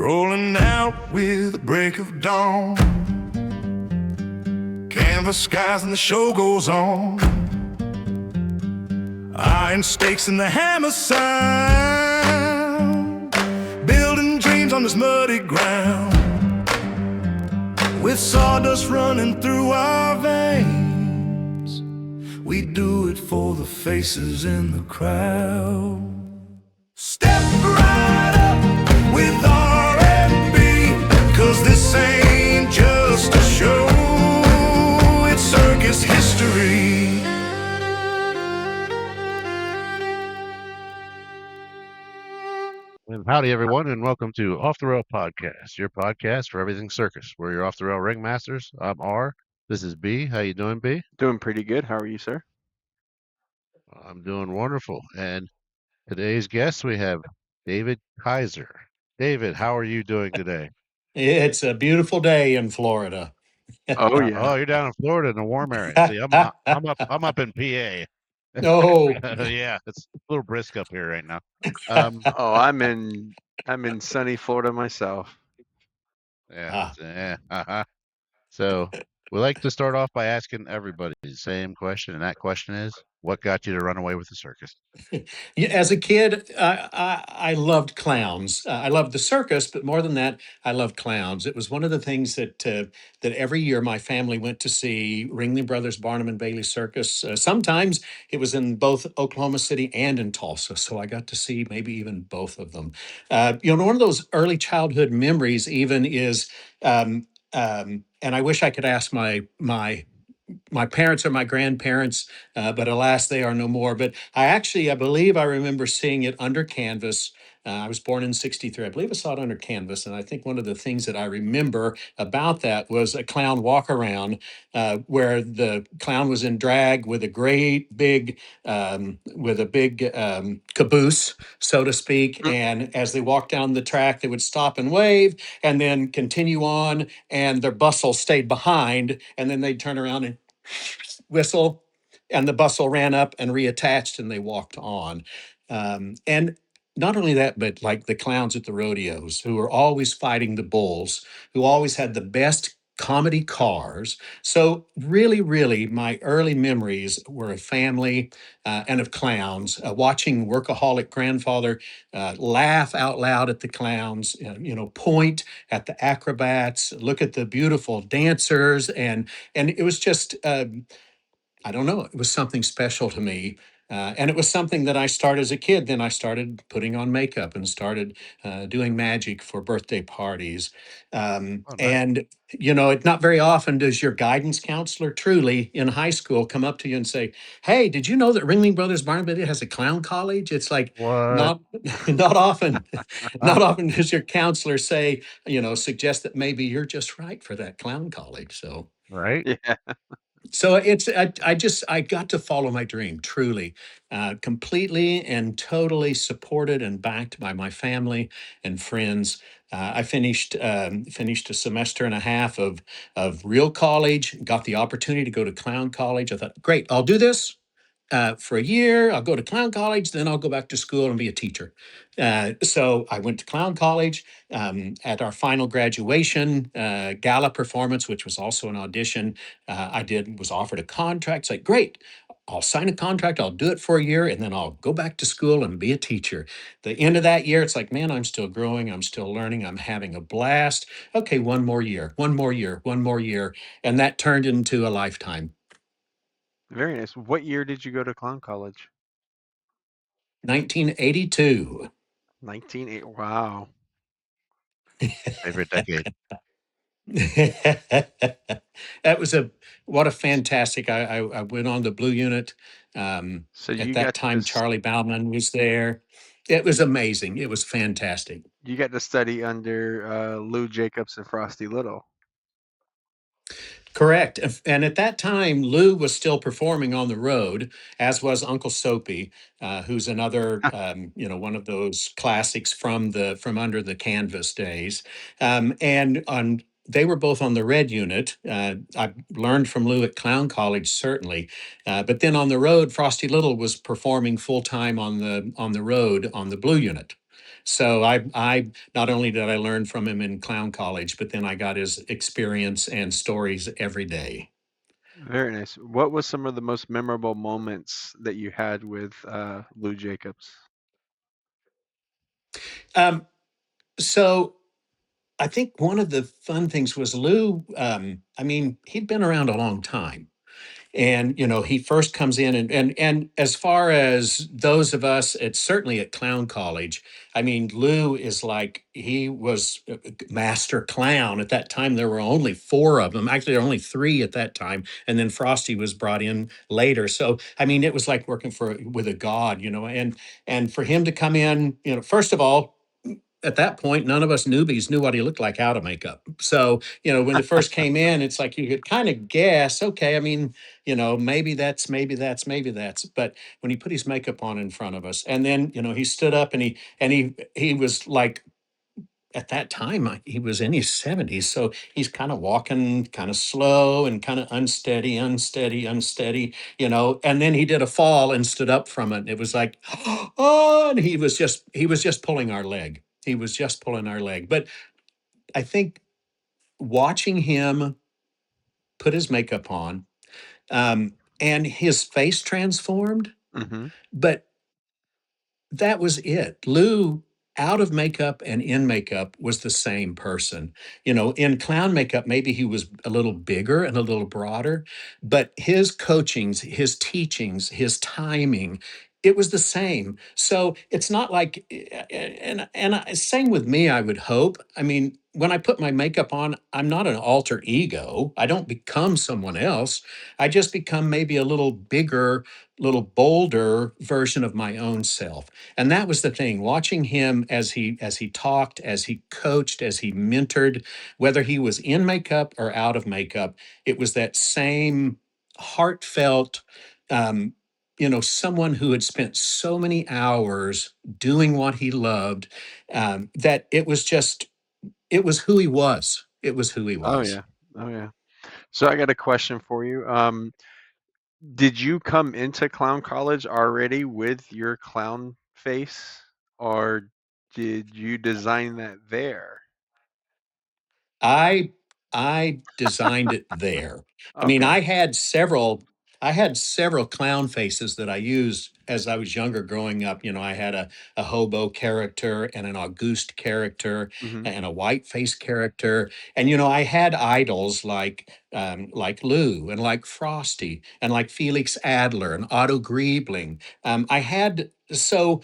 rolling out with the break of dawn. Canvas skies and the show goes on. Iron stakes and the hammer sound, building dreams on this muddy ground. With sawdust running through our veins, we do it for the faces in the crowd. Step right up with R&B, 'cause this ain't just a show, it's circus history. And howdy, everyone, and welcome to Off the Rail Podcast, your podcast for everything circus. We're your off the rail ringmasters. I'm R. This is B. How you doing, B? Doing pretty good. How are you, sir? I'm doing wonderful. And today's guest, we have David Kiser. David, how are you doing today? It's a beautiful day in Florida. Oh Oh, yeah. you're down in Florida in the warm area. See, I'm up in PA. Oh, Yeah, it's a little brisk up here right now. Oh, I'm in sunny Florida myself. Yeah. So we like to start off by asking everybody the same question, and that question is, what got you to run away with the circus? yeah, as a kid, I loved clowns. I loved the circus, but more than that, I loved clowns. It was one of the things that every year my family went to see Ringling Brothers, Barnum and Bailey Circus. Sometimes it was in both Oklahoma City and in Tulsa, so I got to see maybe even both of them. One of those early childhood memories even is, and I wish I could ask my parents or my grandparents, but alas, they are no more. But I believe I remember seeing it under canvas. I was born in '63. I believe I saw it under canvas. And I think one of the things that I remember about that was a clown walk around where the clown was in drag with a great big, caboose, so to speak. And as they walked down the track, they would stop and wave and then continue on. And their bustle stayed behind. And then they'd turn around and whistle, and the bustle ran up and reattached, and they walked on. And not only that, but like the clowns at the rodeos who were always fighting the bulls, who always had the best comedy cars. So really, really, my early memories were of family and of clowns, watching workaholic grandfather laugh out loud at the clowns, point at the acrobats, look at the beautiful dancers, and it was just I don't know. It was something special to me. And it was something that I started as a kid. Then I started putting on makeup and started doing magic for birthday parties. Oh, nice. And, not very often does your guidance counselor truly in high school come up to you and say, "Hey, did you know that Ringling Brothers Barnum has a clown college?" It's like, What? not, not often, not often does your counselor say, suggest that maybe you're just right for that clown college. So. Right? Yeah. So I got to follow my dream truly, completely and totally supported and backed by my family and friends. I finished a semester and a half of real college, got the opportunity to go to clown college. I thought, great, I'll do this for a year. I'll go to clown college, then I'll go back to school and be a teacher. So I went to clown college. At our final graduation gala performance, which was also an audition, was offered a contract. It's like, great, I'll sign a contract. I'll do it for a year, and then I'll go back to school and be a teacher. The end of that year, it's like, man, I'm still growing. I'm still learning. I'm having a blast. Okay, one more year, one more year, one more year, and that turned into a lifetime. Very nice. What year did you go to clown college? 1982. 1980. Wow. Favorite decade. That was what a fantastic. I went on the Blue Unit. So At you that got time, to Charlie Bauman was there. It was amazing. It was fantastic. you got to study under Lou Jacobs and Frosty Little. Correct. And at that time, Lou was still performing on the road, as was Uncle Soapy, who's another, one of those classics from under the canvas days. They were both on the Red Unit. I learned from Lou at Clown College, certainly, but then on the road, Frosty Little was performing full time on the road on the Blue Unit. So I not only did I learn from him in clown college, but then I got his experience and stories every day. Very nice. What was some of the most memorable moments that you had with Lou Jacobs? Um, so I think one of the fun things was Lou. I mean, he'd been around a long time. And he first comes in, and as far as those of us at certainly at clown college, I mean, Lou is like, he was a master clown. At that time there were only four of them. Actually there were only three at that time, and then Frosty was brought in later. So I mean, it was like working for with a god, and for him to come in, first of all, at that point, none of us newbies knew what he looked like out of makeup. So, when it first came in, it's like you could kind of guess, okay, I mean, maybe that's, maybe that's, maybe that's. But when he put his makeup on in front of us, and then, he stood up and he was like, at that time, he was in his 70s. So he's kind of walking kind of slow and kind of unsteady, unsteady, unsteady, and then he did a fall and stood up from it. It was like, oh, and he was just pulling our leg. He was just pulling our leg. But I think watching him put his makeup on, and his face transformed, Mm-hmm. but that was it. Lou, out of makeup and in makeup, was the same person. In clown makeup, maybe he was a little bigger and a little broader, but his coachings, his teachings, his timing, it was the same. So it's not like, same with me, I would hope. I mean, when I put my makeup on, I'm not an alter ego. I don't become someone else. I just become maybe a little bigger, little bolder version of my own self. And that was the thing, watching him as he talked, as he coached, as he mentored, whether he was in makeup or out of makeup, it was that same heartfelt, um, someone who had spent so many hours doing what he loved, that it was who he was. It was who he Oh was. yeah. Oh yeah. So I got a question for you. Did you come into clown college already with your clown face, or did you design that there? I I designed it there. I mean, Okay. I had several clown faces that I used as I was younger growing up. I had a hobo character and an Auguste character Mm-hmm. and a white face character. And I had idols like Lou and like Frosty and like Felix Adler and Otto Griebling. I had so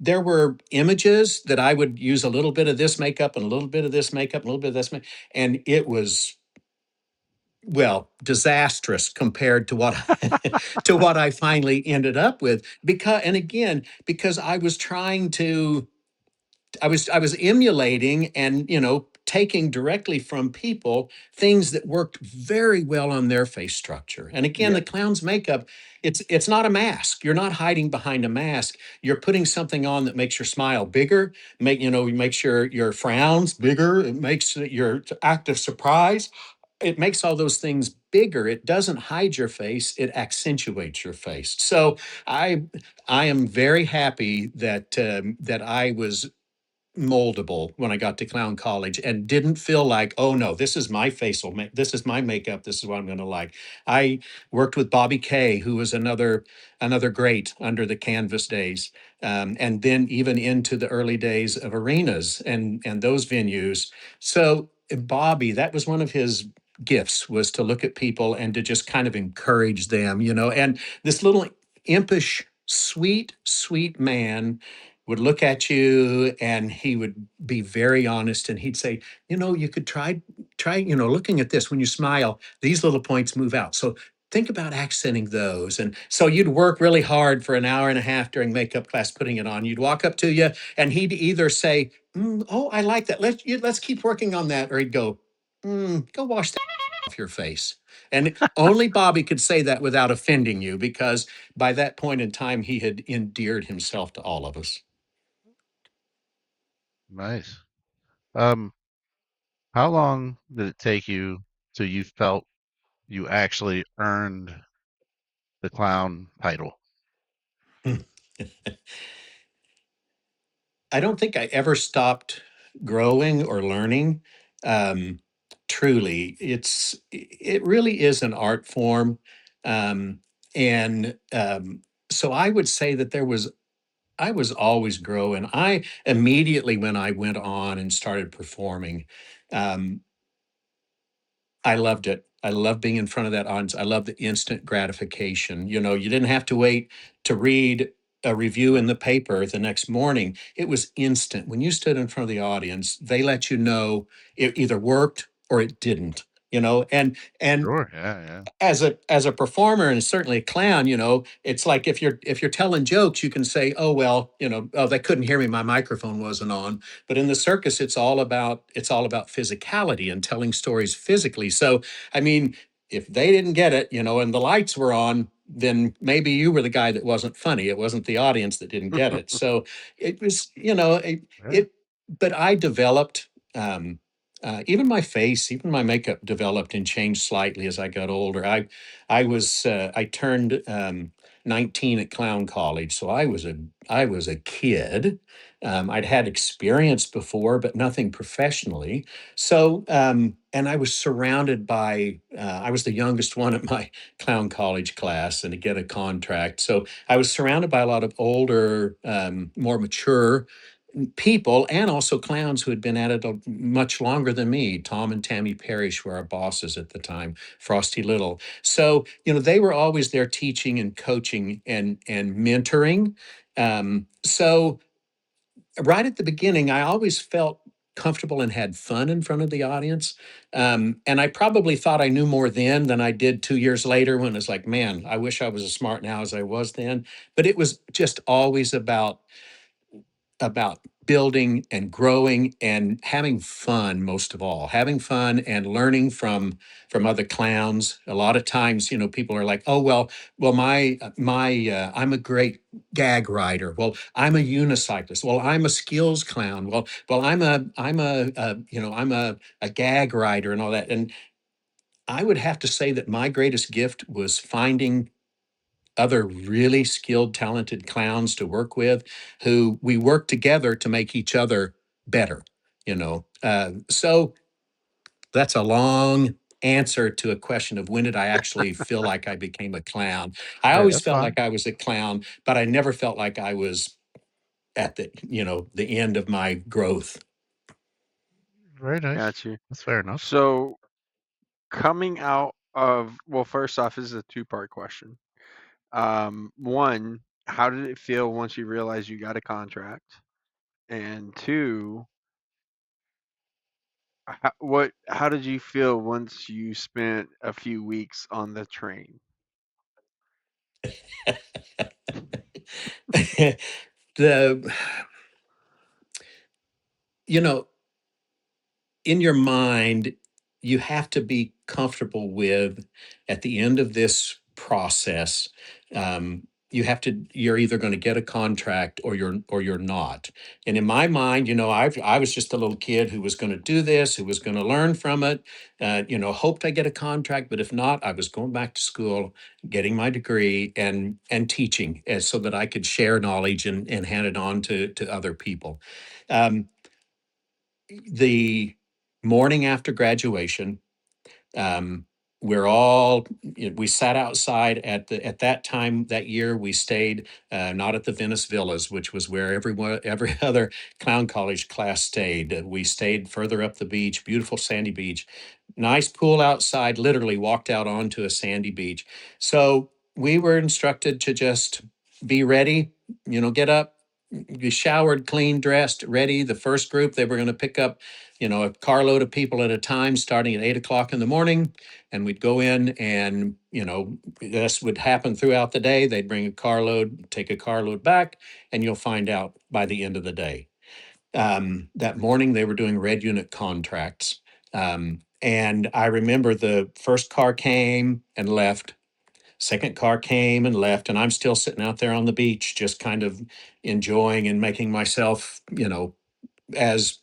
there were images that I would use a little bit of this makeup and a little bit of this makeup, a little bit of this, and it was, well, disastrous compared to what to what I finally ended up with. Because, and again, because I was emulating and taking directly from people things that worked very well on their face structure. And again, Yeah. the clown's makeup, it's not a mask. You're not hiding behind a mask. You're putting something on that makes your smile bigger, makes your frowns bigger, it makes your act of surprise, it makes all those things bigger. It doesn't hide your face, it accentuates your face. So i I am very happy that I was moldable when I got to clown college and didn't feel like, oh no, this is my facial, this is my makeup, this is what I'm going to like. I worked with Bobby Kay, who was another great under the canvas days, and then even into the early days of arenas and those venues. So Bobby, that was one of his gifts, was to look at people and to just kind of encourage them, and this little impish, sweet, sweet man would look at you and he would be very honest and he'd say, you could try, looking at this when you smile, these little points move out. So think about accenting those. And so you'd work really hard for an hour and a half during makeup class putting it on. You'd walk up to you and he'd either say, oh, I like that. Let's keep working on that. Or he'd go, go wash that off your face. And only Bobby could say that without offending you, because by that point in time, he had endeared himself to all of us. Nice. Um, how long did it take you till you felt you actually earned the clown title? I don't think I ever stopped growing or learning. Um, Truly, it really is an art form, and so I would say that I was always growing. I immediately when I went on and started performing, um, I loved it. I love being in front of that audience. I love the instant gratification. You know, you didn't have to wait to read a review in the paper the next morning. It was instant. When you stood in front of the audience, they let you know it either worked or it didn't. You know, and Sure. Yeah. Yeah. as a performer and certainly a clown, you know, it's like if you're telling jokes, you can say, oh well, you know, oh, they couldn't hear me, my microphone wasn't on. But in the circus, it's all about physicality and telling stories physically. So I mean, if they didn't get it, you know, and the lights were on, then maybe you were the guy that wasn't funny. It wasn't the audience that didn't get it. So it was, you know, Yeah. but I developed even my face, even my makeup developed and changed slightly as I got older. I turned 19 at clown college, so I was a kid. I'd had experience before, but nothing professionally. So, and I was surrounded by. I was the youngest one at my clown college class, and to get a contract. So I was surrounded by a lot of older, more mature people and also clowns who had been at it much longer than me. Tom and Tammy Parrish were our bosses at the time, Frosty Little. So, you know, they were always there teaching and coaching and mentoring. So right at the beginning, I always felt comfortable and had fun in front of the audience. And I probably thought I knew more then than I did 2 years later when it's like, man, I wish I was as smart now as I was then. But it was just always about building and growing and having fun, most of all having fun and learning from other clowns. A lot of times, you know, people are like, oh well I'm a great gag writer. Well, I'm a unicyclist. Well, I'm a skills clown. Well I'm a gag writer and all that. And I would have to say that my greatest gift was finding other really skilled, talented clowns to work with who we work together to make each other better, you know. So that's a long answer to a question of when did I actually feel like I became a clown. I Hey, always that's felt fine. like I was a clown, but I never felt like I was at the, you know, the end of my growth. Very nice. Got you. That's fair enough. So coming out of, well, first off, this is a two-part question. One, how did it feel once you realized you got a contract? And two, how did you feel once you spent a few weeks on the train? The, you know, in your mind, you have to be comfortable with at the end of this process. You're either going to get a contract or you're not. And in my mind, you know, I was just a little kid who was going to do this, who was going to learn from it. You know, hoped I get a contract, but if not, I was going back to school, getting my degree and teaching, so that I could share knowledge and hand it on to other people. Um, the morning after graduation, um, we sat outside at that time that year. We stayed not at the Venice Villas, which was where every other clown college class stayed. We stayed further up the beach, beautiful sandy beach, nice pool outside. Literally walked out onto a sandy beach. So we were instructed to just be ready. You know, get up, be showered, clean, dressed, ready. The first group, they were going to pick up, you know, a carload of people at a time starting at 8 o'clock in the morning. And we'd go in and, you know, this would happen throughout the day. They'd bring a carload, take a carload back, and you'll find out by the end of the day. That morning, they were doing red unit contracts. And I remember the first car came and left. Second car came and left, and I'm still sitting out there on the beach, just kind of enjoying and making myself, you know, as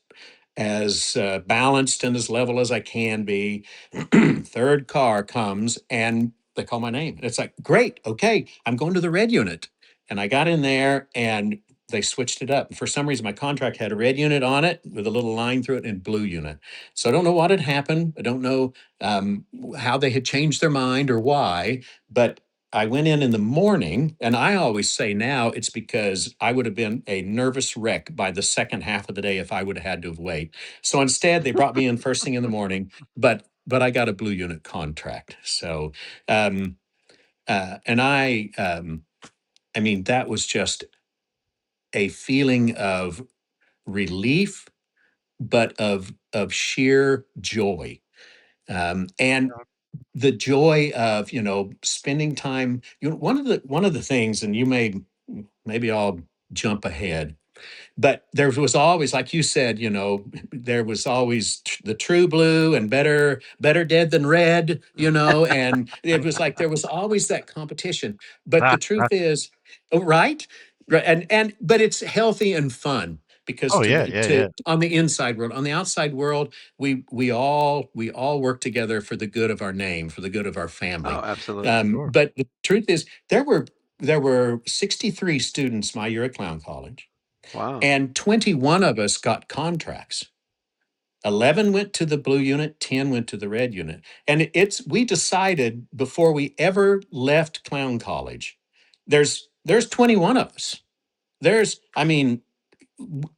balanced and as level as I can be. Third car comes and they call my name. And it's like, great, okay, I'm going to the red unit. And I got in there and they switched it up. For some reason, my contract had a red unit on it with a little line through it and blue unit. So I don't know what had happened. I don't know how they had changed their mind or why, but I went in the morning, and I always say now it's because I would have been a nervous wreck by the second half of the day if I would have had to have wait. So instead, they brought me in first thing in the morning, but I got a blue unit contract. So um, and I mean, that was just a feeling of relief, but of sheer joy. And the joy of, spending time, one of the things, and maybe I'll jump ahead, but there was always, like you said, there was always the true blue and better dead than red, and it was like there was always that competition. But the truth is, oh, right? Right, and but it's healthy and fun because Oh yeah, yeah, yeah. on the inside world, on the outside world, we all work together for the good of our name, for the good of our Oh, family. absolutely. Sure. But the truth is, there were 63 students my year at Clown College, Wow. and 21 of us got contracts. 11 went to the blue unit, 10 went to the red unit. And we decided before we ever left Clown College, there's 21 of us. I mean,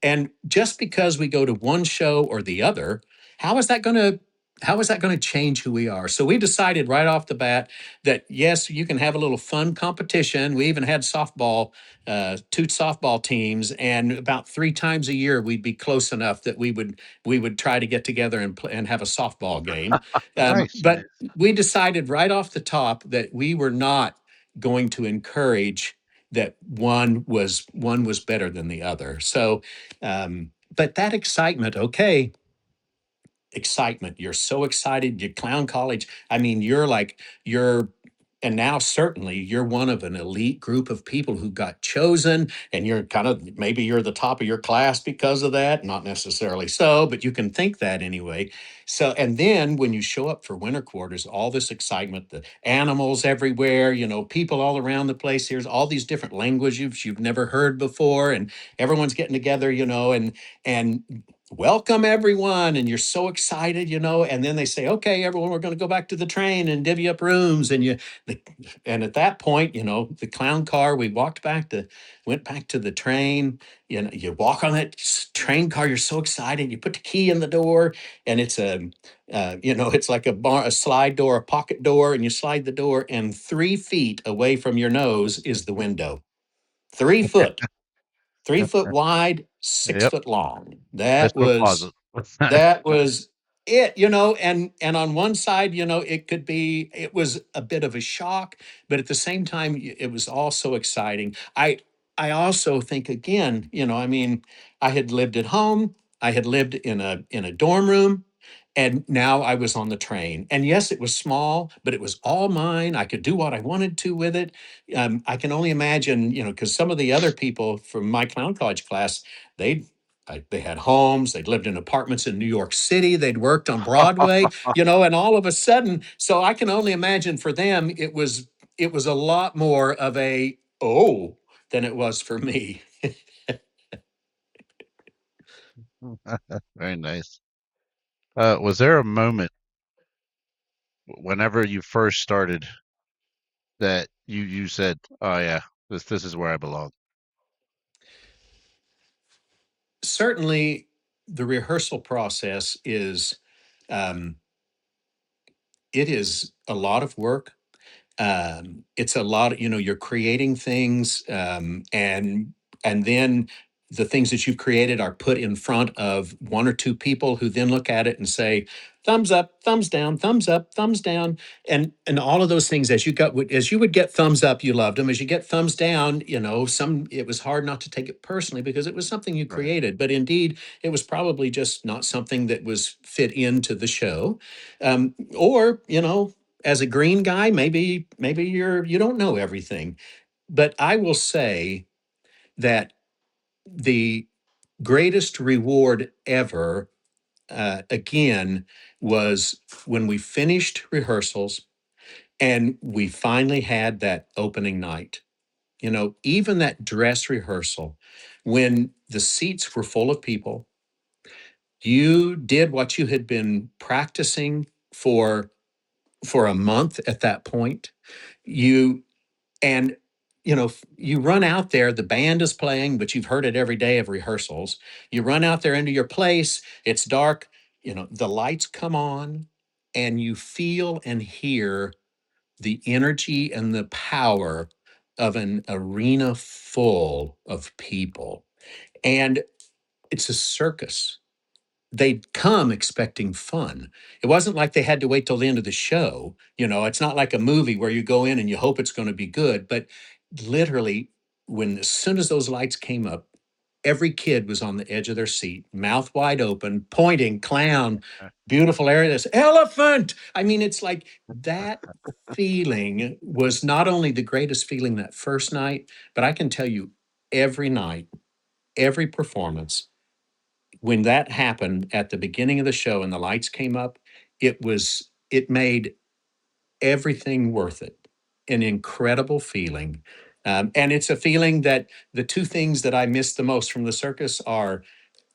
and just because we go to one show or the other, how is that going to how is that going to change who we are? So we decided right off the bat that yes, you can have a little fun competition. We even had softball, two softball teams, and about 3 times a year we'd be close enough that we would try to get together and have a softball game. Nice. But Nice. we decided right off the top that we were not going to encourage that one was better than the other. So, but that excitement, okay, excitement. You're so excited. You Clown College. I mean, and now certainly you're one of an elite group of people who got chosen, and you're kind of maybe you're the top of your class because of that. Not necessarily so, but you can think that anyway. So, and then when you show up for winter quarters, all this excitement, the animals everywhere, people all around the place. Here's all these different languages you've never heard before, and everyone's getting together, and welcome everyone, and you're so excited, and then they say, okay, everyone, we're going to go back to the train and divvy up rooms, and at that point, the clown car, we went back to the train. You walk on that train car, you're so excited, you put the key in the door, and it's like a slide door, a pocket door, and you slide the door, and 3 feet away from your nose is the window. 3 foot. 3 foot wide, six Yep. foot long. That Mr. was Closet. that was it, and on one side, it was a bit of a shock, but at the same time, it was also exciting. I also think again, I mean, I had lived at home, I had lived in a dorm room, and now I was on the train. And yes, it was small, but it was all mine. I could do what I wanted to with it. I can only imagine, because some of the other people from my Clown College class, they they had homes, they'd lived in apartments in New York City, they'd worked on Broadway, and all of a sudden, so I can only imagine for them, it was a lot more of a oh than it was for me. Very nice. Was there a moment whenever you first started that you said, "Oh yeah, this is where I belong"? Certainly, the rehearsal process um, is a lot of work. It's a lot, you're creating things, and then the things that you've created are put in front of one or two people who then look at it and say, thumbs up, thumbs down, thumbs up, thumbs down, and all of those things. As you would get thumbs up, you loved them. As you get thumbs down, it was hard not to take it personally because it was something you Right. created, but indeed it was probably just not something that was fit into the show. Or as a green guy, maybe you don't know everything. But I will say that the greatest reward ever, again, was when we finished rehearsals and we finally had that opening night. even that dress rehearsal, when the seats were full of people, you did what you had been practicing for a month at that point. You and you run out there, the band is playing, but you've heard it every day of rehearsals. You run out there into your place, it's dark, the lights come on, and you feel and hear the energy and the power of an arena full of people. And it's a circus. They'd come expecting fun. It wasn't like they had to wait till the end of the show. It's not like a movie where you go in and you hope it's going to be good. But literally, as soon as those lights came up, every kid was on the edge of their seat, mouth wide open, pointing, clown, beautiful area, this elephant. I mean, it's like that feeling was not only the greatest feeling that first night, but I can tell you every night, every performance, when that happened at the beginning of the show and the lights came up, it made everything worth it. An incredible feeling. And it's a feeling that the two things that I miss the most from the circus are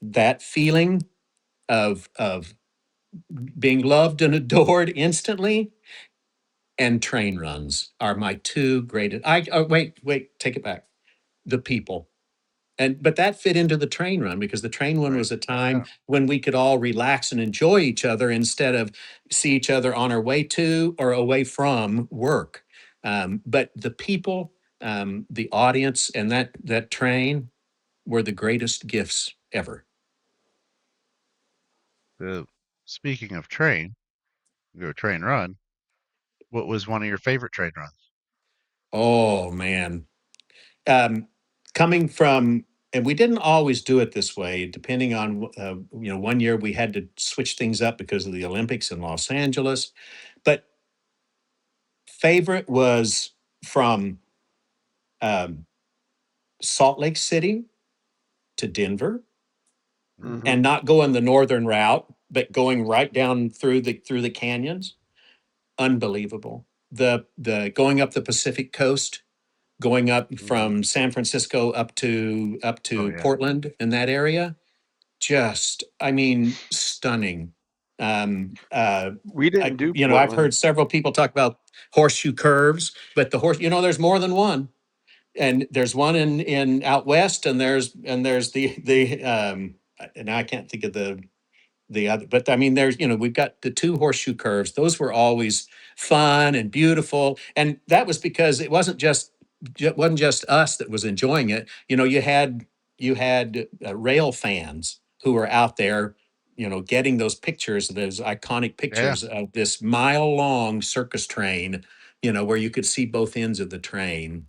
that feeling of being loved and adored instantly, and train runs are my two greatest. Wait, take it back. The people. But that fit into the train run, because the train run Right. was a Yeah. time when we could all relax and enjoy each other instead of see each other on our way to or away from work. But the people, the audience, and that train were the greatest gifts ever. Speaking of train, your train run, what was one of your favorite train runs? Oh man, um, coming from, and we didn't always do it this way, depending on, one year we had to switch things up because of the Olympics in Los Angeles. But favorite was from um, Salt Lake City to Denver, Hmm. and not going the northern route, but going right down through the canyons. Unbelievable. The going up the Pacific coast, going up Hmm. from San Francisco up Oh to yeah. Portland in that area. Just, I mean, stunning. Um, uh, We didn't do I've Portland. heard several people talk about horseshoe curves, but there's more than one. And there's one in out west, and there's the and I can't think of the other, but I mean, we've got the two horseshoe curves. Those were always fun and beautiful, and that was because it wasn't just us that was enjoying it. You had rail fans who were out there, getting those pictures, those iconic Yeah. pictures of this mile long circus train, where you could see both ends of the train.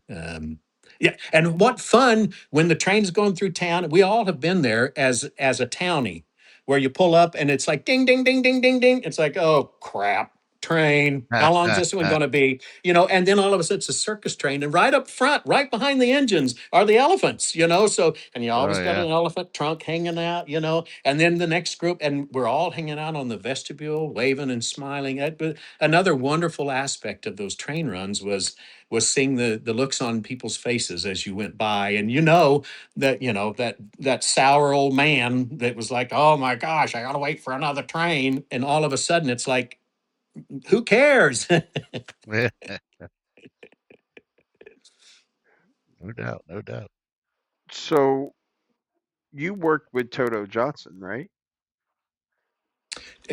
Yeah, and what fun when the train's going through town. We all have been there as a townie, where you pull up and it's like ding, ding, ding, ding, ding, ding. It's like, oh crap, train. How long's this one going to be? And then all of a sudden it's a circus train, and right up front, right behind the engines are the elephants. So, and you Oh always got yeah. an elephant trunk hanging out. And then the next group, and we're all hanging out on the vestibule, waving and smiling. But another wonderful aspect of those train runs was seeing the looks on people's faces as you went by, and that sour old man that was like, oh my gosh, I gotta wait for another train, and all of a sudden it's like, who cares? Yeah. No doubt. No doubt. So you worked with Toto Johnson, right?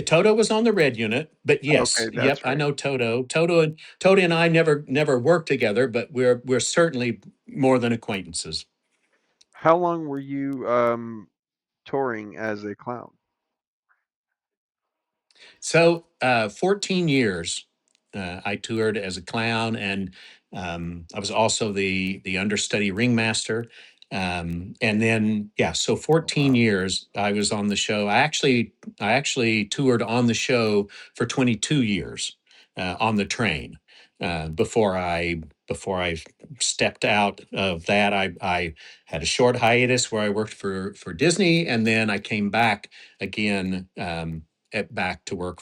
Toto was on the red unit, but yes, Okay, yep, that's I right. know Toto. Toto and I never worked together, but we're certainly more than acquaintances. How long were you touring as a clown? So, 14 years, I toured as a clown, and I was also the understudy ringmaster. And then, yeah, so Oh, 14 wow. years I was on the show. I actually toured on the show for 22 years, on the train, before I stepped out of that. I had a short hiatus where I worked for Disney, and then I came back again. Back to work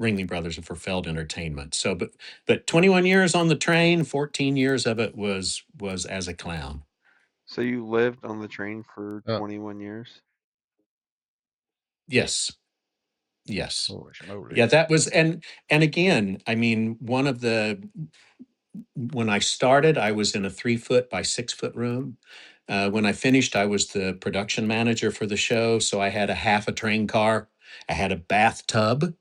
Ringling Brothers for Feld Entertainment. So, but 21 years on the train, 14 years of it was as a clown. So you lived on the train for Oh, 21 years? Yes, yes, holy schmoly. yeah. That was and again, I mean, when I started, I was in a 3 foot by 6 foot room. When I finished, I was the production manager for the show, so I had a half a train car. I had a bathtub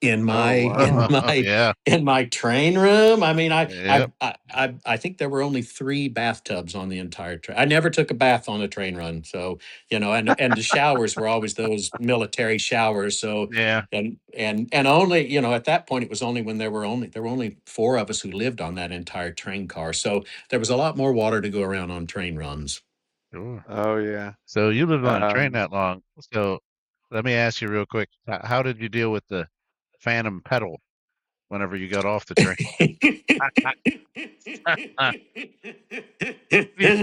in Oh, my in wow. my Yeah. in my train room. I mean, Yep. I think there were only 3 bathtubs on the entire train. I never took a bath on a train run, so and the showers were always those military showers. So Yeah. and only at that point it was only when there were only 4 of us who lived on that entire train car. So there was a lot more water to go around on train runs. Sure. Oh, yeah. So you lived on a train Um, that long. So let me ask you real quick, how did you deal with the phantom pedal whenever you got off the train?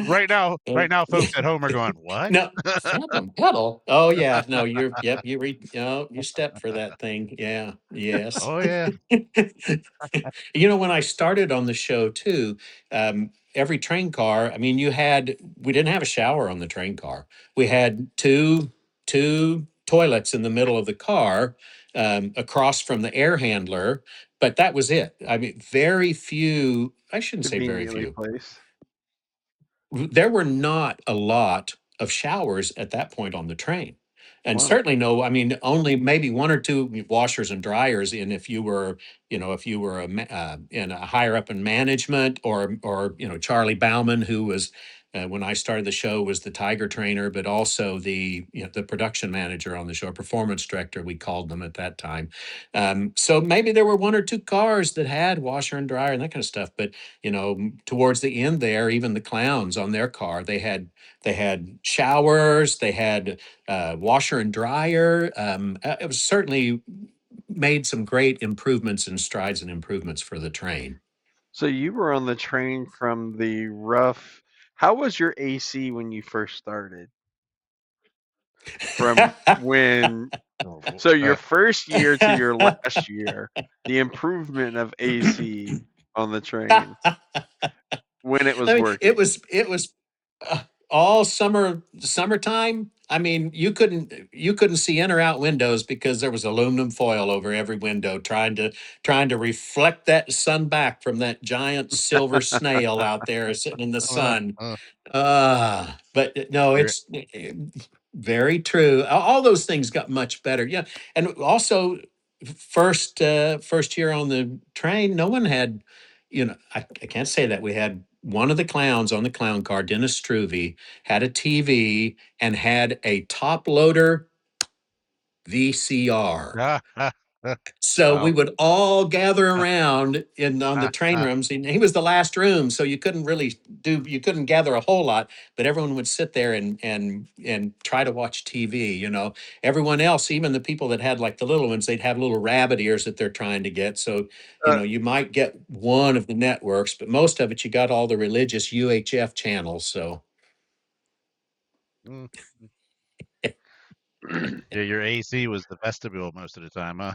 Right now, folks at home are going, "What?" No, phantom pedal. Oh yeah, no, yep, you step for that thing. Yeah, yes. Oh yeah. When I started on the show too, every train car, I mean, we didn't have a shower on the train car. We had two toilets in the middle of the car, across from the air handler, but that was it. I mean, very few, I shouldn't say very conveniently few. placed. There were not a lot of showers at that point on the train. And Wow. certainly no, I mean, only maybe 1 or 2 washers and dryers in if you were, in a higher up in management, or Charlie Bauman, who was, when I started the show, was the Tiger trainer, but also the production manager on the show, performance director, we called them at that time. So maybe there were 1 or 2 cars that had washer and dryer and that kind of stuff. But towards the end there, even the clowns on their car, they had showers, they had washer and dryer. It was certainly made some great improvements and strides and improvements for the train. So you were on the train from the rough. How was your AC when you first started? From when, Oh, so your first year to your last year, the improvement of AC on the train when it was I mean, working. it was all summertime. I mean, you couldn't see in or out windows because there was aluminum foil over every window, trying to reflect that sun back from that giant silver snail out there sitting in the uh, sun. uh, But no, you're- it's very true. All those things got much better. Yeah, and also first year on the train, no one had, I can't say that we had one of the clowns on the clown car, Dennis Struve, had a TV and had a top loader VCR. So we wow. would all gather around on the train rooms. And he was the last room, so you couldn't gather a whole lot, but everyone would sit there and try to watch TV. Everyone else, even the people that had like the little ones, they'd have little rabbit ears that they're trying to get. So you might get one of the networks, but most of it you got all the religious UHF channels. So. Mm. Yeah, your AC was the vestibule most of the time, huh?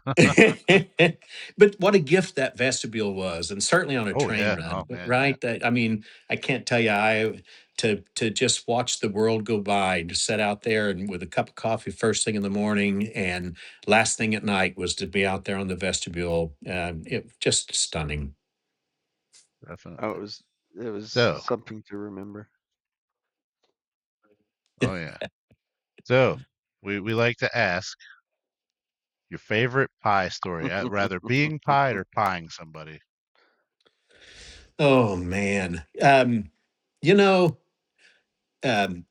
But what a gift that vestibule was, and certainly on a Oh train yeah. run, Oh man, yeah. right? I mean, I can't tell you, to just watch the world go by, to sit out there and with a cup of coffee first thing in the morning and last thing at night was to be out there on the vestibule. It just stunning. Oh, Definitely. it was So, something to remember. oh yeah. So we like to ask your favorite pie story. Rather being pied or pieing somebody. Oh man, you know, um,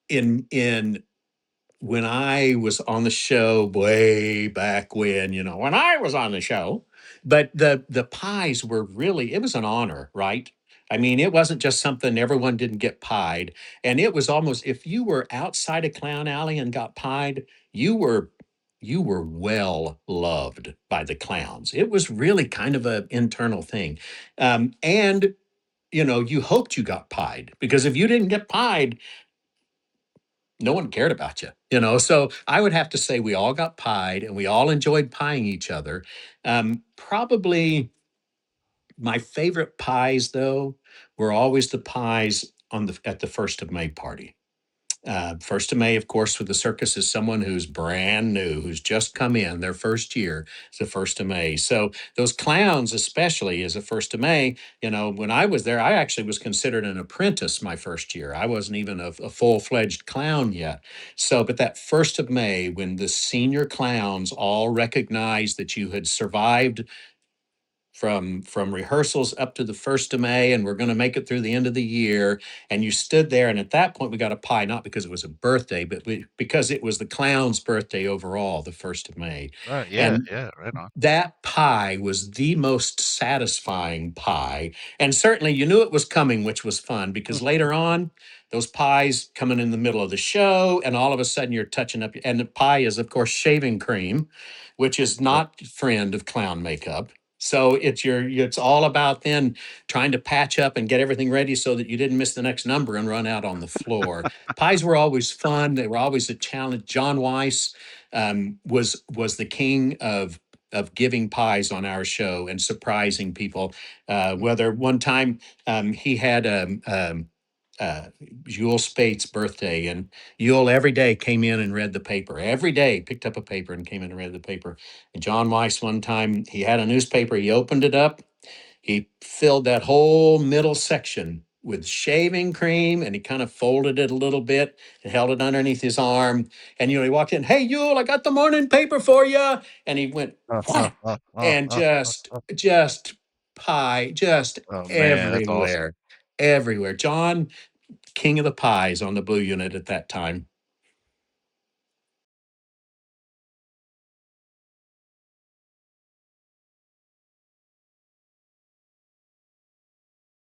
in when I was on the show way back when I was on the show, but the pies were really, it was an honor, right? I mean, it wasn't just something everyone didn't get pied. And it was almost, if you were outside a clown alley and got pied, you were well loved by the clowns. It was really kind of an internal thing. And you hoped you got pied, because if you didn't get pied, no one cared about you, you know. So I would have to say we all got pied and we all enjoyed pieing each other. Probably my favorite pies, though, were always the pies on the at the 1st of May party. 1st of May, of course, with the circus is someone who's brand new, who's just come in their first year. It's the 1st of May. So those clowns, especially as a 1st of May, you know, when I was there, I actually was considered an apprentice my first year. I wasn't even a full-fledged clown yet. So, but that 1st of May, when the senior clowns all recognized that you had survived from rehearsals up to the 1st of May, and we're going to make it through the end of the year. And you stood there, and at that point, we got a pie, not because it was a birthday, but because it was the clown's birthday overall, the 1st of May. Right. Yeah. And Yeah. Right on. that pie was the most satisfying pie. And certainly you knew it was coming, which was fun because later on, those pies coming in the middle of the show, and all of a sudden you're touching up. And the pie is, of course, shaving cream, which is Yep. not friend of clown makeup. So it's all about then trying to patch up and get everything ready so that you didn't miss the next number and run out on the floor. Pies were always fun. They were always a challenge. John Weiss was the king of giving pies on our show and surprising people. Whether one time he had Yule Spate's birthday, and Yule every day came in and read the paper. Every day picked up a paper and came in and read the paper. And John Weiss, one time, he had a newspaper. He opened it up. He filled that whole middle section with shaving cream, and he kind of folded it a little bit and held it underneath his arm. And, you know, he walked in, "Hey, Yule, I got the morning paper for you." And he went, "Wham," and just pie, just Oh man, that's awesome. everywhere, everywhere. John, king of the pies on the Blue Unit at that time.